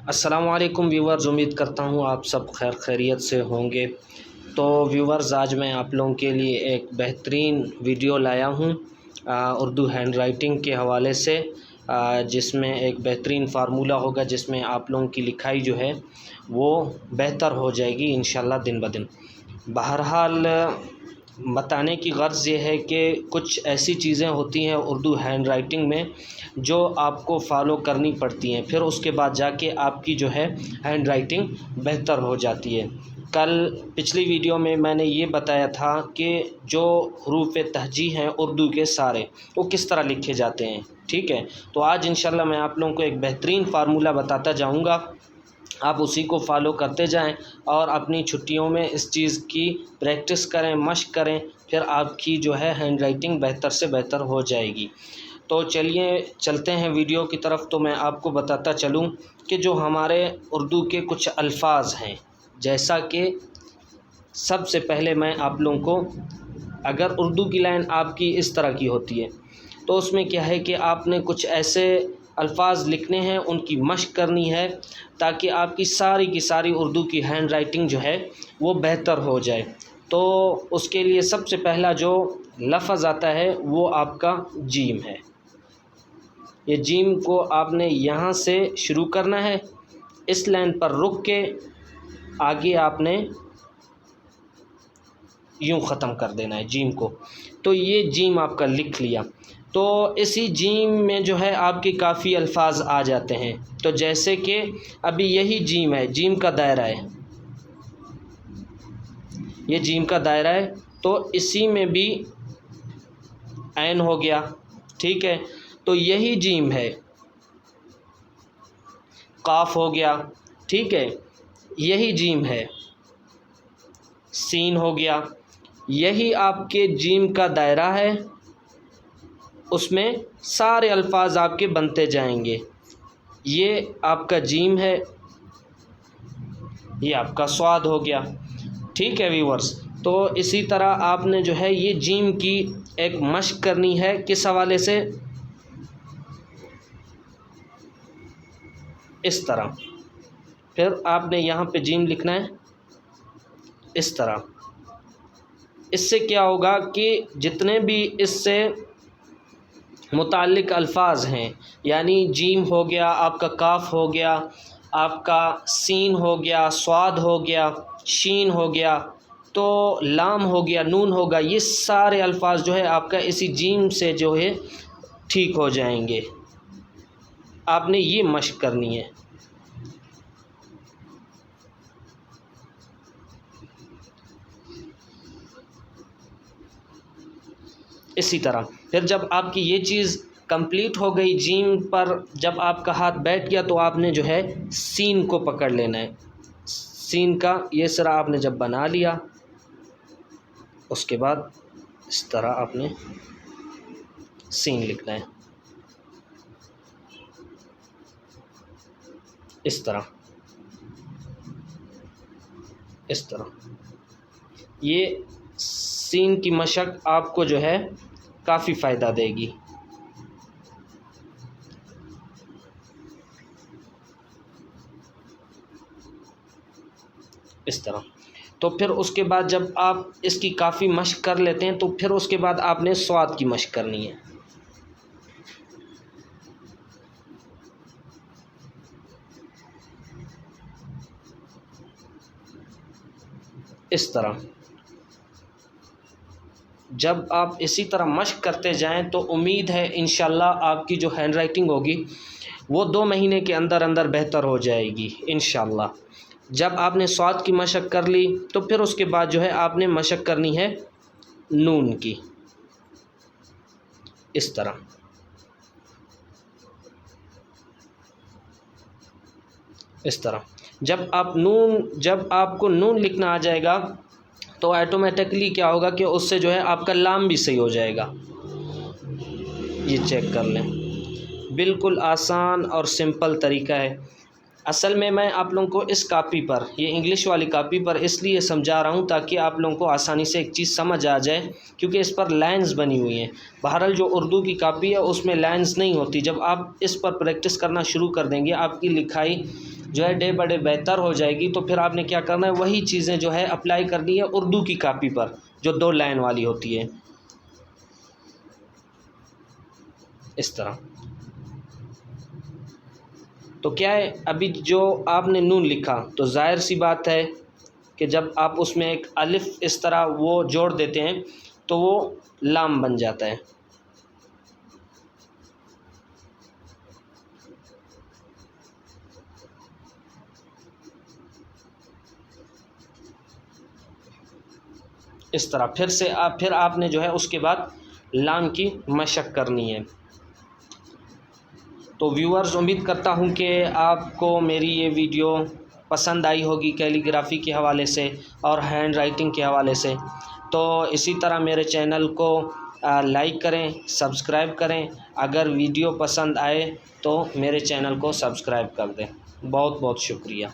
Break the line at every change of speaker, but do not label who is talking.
السلام علیکم ویورز، امید کرتا ہوں آپ سب خیر خیریت سے ہوں گے۔ تو ویورز، آج میں آپ لوگوں کے لیے ایک بہترین ویڈیو لایا ہوں اردو ہینڈ رائٹنگ کے حوالے سے، جس میں ایک بہترین فارمولہ ہوگا، جس میں آپ لوگوں کی لکھائی جو ہے وہ بہتر ہو جائے گی انشاءاللہ دن بدن۔ بہرحال بتانے کی غرض یہ ہے کہ کچھ ایسی چیزیں ہوتی ہیں اردو ہینڈ رائٹنگ میں جو آپ کو فالو کرنی پڑتی ہیں، پھر اس کے بعد جا کے آپ کی جو ہے ہینڈ رائٹنگ بہتر ہو جاتی ہے۔ پچھلی ویڈیو میں میں نے یہ بتایا تھا کہ جو حروف تہجی ہیں اردو کے سارے، وہ کس طرح لکھے جاتے ہیں، ٹھیک ہے؟ تو آج انشاءاللہ میں آپ لوگوں کو ایک بہترین فارمولہ بتاتا جاؤں گا، آپ اسی کو فالو کرتے جائیں اور اپنی چھٹیوں میں اس چیز کی پریکٹس کریں، مشق کریں، پھر آپ کی جو ہے ہینڈ رائٹنگ بہتر سے بہتر ہو جائے گی۔ تو چلیے چلتے ہیں ویڈیو کی طرف۔ تو میں آپ کو بتاتا چلوں کہ جو ہمارے اردو کے کچھ الفاظ ہیں، جیسا کہ سب سے پہلے میں آپ لوگوں کو، اگر اردو کی لائن آپ کی اس طرح کی ہوتی ہے تو اس میں کیا ہے کہ آپ نے کچھ ایسے الفاظ لکھنے ہیں، ان کی مشق کرنی ہے تاکہ آپ کی ساری اردو کی ہینڈ رائٹنگ جو ہے وہ بہتر ہو جائے۔ تو اس کے لیے سب سے پہلا جو لفظ آتا ہے وہ آپ کا جیم ہے۔ یہ جیم کو آپ نے یہاں سے شروع کرنا ہے، اس لائن پر رک کے آگے آپ نے یوں ختم کر دینا ہے جیم کو۔ تو یہ جیم آپ کا لکھ لیا۔ تو اسی جیم میں جو ہے آپ کے کافی الفاظ آ جاتے ہیں۔ تو جیسے کہ ابھی یہی جیم ہے، جیم کا دائرہ ہے، یہ جیم کا دائرہ ہے، تو اسی میں بھی عین ہو گیا، ٹھیک ہے؟ تو یہی جیم ہے، قاف ہو گیا، ٹھیک ہے؟ یہی جیم ہے، سین ہو گیا۔ یہی آپ کے جیم کا دائرہ ہے، اس میں سارے الفاظ آپ کے بنتے جائیں گے۔ یہ آپ کا جیم ہے، یہ آپ کا صاد ہو گیا، ٹھیک ہے ویورز؟ تو اسی طرح آپ نے جو ہے یہ جیم کی ایک مشق کرنی ہے، کس حوالے سے؟ اس طرح۔ پھر آپ نے یہاں پہ جیم لکھنا ہے اس طرح۔ اس سے کیا ہوگا کہ جتنے بھی اس سے متعلق الفاظ ہیں، یعنی جیم ہو گیا، آپ کا کاف ہو گیا، آپ کا سین ہو گیا، صاد ہو گیا، شین ہو گیا، تو لام ہو گیا، نون ہوگا، یہ سارے الفاظ جو ہے آپ کا اسی جیم سے جو ہے ٹھیک ہو جائیں گے۔ آپ نے یہ مشق کرنی ہے۔ اسی طرح پھر جب آپ کی یہ چیز کمپلیٹ ہو گئی، جیم پر جب آپ کا ہاتھ بیٹھ گیا تو آپ نے جو ہے سین کو پکڑ لینا ہے۔ سین کا یہ سرا آپ نے جب بنا لیا، اس کے بعد اس طرح آپ نے سین لکھنا ہے، اس طرح، اس طرح۔ یہ سین کی مشق آپ کو جو ہے کافی فائدہ دے گی۔ اس طرح۔ تو پھر اس کے بعد جب آپ اس کی کافی مشق کر لیتے ہیں تو پھر اس کے بعد آپ نے صاد کی مشق کرنی ہے۔ اس طرح جب آپ اسی طرح مشق کرتے جائیں تو امید ہے انشاءاللہ آپ کی جو ہینڈ رائٹنگ ہوگی وہ 2 مہینے کے اندر اندر بہتر ہو جائے گی انشاءاللہ۔ جب آپ نے صاد کی مشق کر لی تو پھر اس کے بعد جو ہے آپ نے مشق کرنی ہے نون کی، اس طرح، اس طرح۔ جب آپ کو نون لکھنا آ جائے گا تو آٹومیٹکلی کیا ہوگا کہ اس سے جو ہے آپ کا لام بھی صحیح ہو جائے گا۔ یہ چیک کر لیں، بالکل آسان اور سمپل طریقہ ہے۔ اصل میں آپ لوگوں کو اس کاپی پر، یہ انگلش والی کاپی پر اس لیے سمجھا رہا ہوں تاکہ آپ لوگوں کو آسانی سے ایک چیز سمجھ آ جائے، کیونکہ اس پر لائنز بنی ہوئی ہیں۔ بہرحال جو اردو کی کاپی ہے اس میں لائنز نہیں ہوتی۔ جب آپ اس پر پریکٹس کرنا شروع کر دیں گے، آپ کی لکھائی جو ہے ڈے بائی ڈے بہتر ہو جائے گی، تو پھر آپ نے کیا کرنا ہے، وہی چیزیں جو ہے اپلائی کرنی ہے اردو کی کاپی پر جو 2 لائن والی ہوتی ہے، اس طرح۔ تو کیا ہے، ابھی جو آپ نے نون لکھا تو ظاہر سی بات ہے کہ جب آپ اس میں ایک الف اس طرح وہ جوڑ دیتے ہیں تو وہ لام بن جاتا ہے۔ اس طرح پھر آپ نے جو ہے اس کے بعد لام کی مشق کرنی ہے۔ تو ویورز، امید کرتا ہوں کہ آپ کو میری یہ ویڈیو پسند آئی ہوگی کیلی گرافی کے حوالے سے اور ہینڈ رائٹنگ کے حوالے سے۔ تو اسی طرح میرے چینل کو لائک کریں، سبسکرائب کریں، اگر ویڈیو پسند آئے تو میرے چینل کو سبسکرائب کر دیں۔ بہت بہت شکریہ۔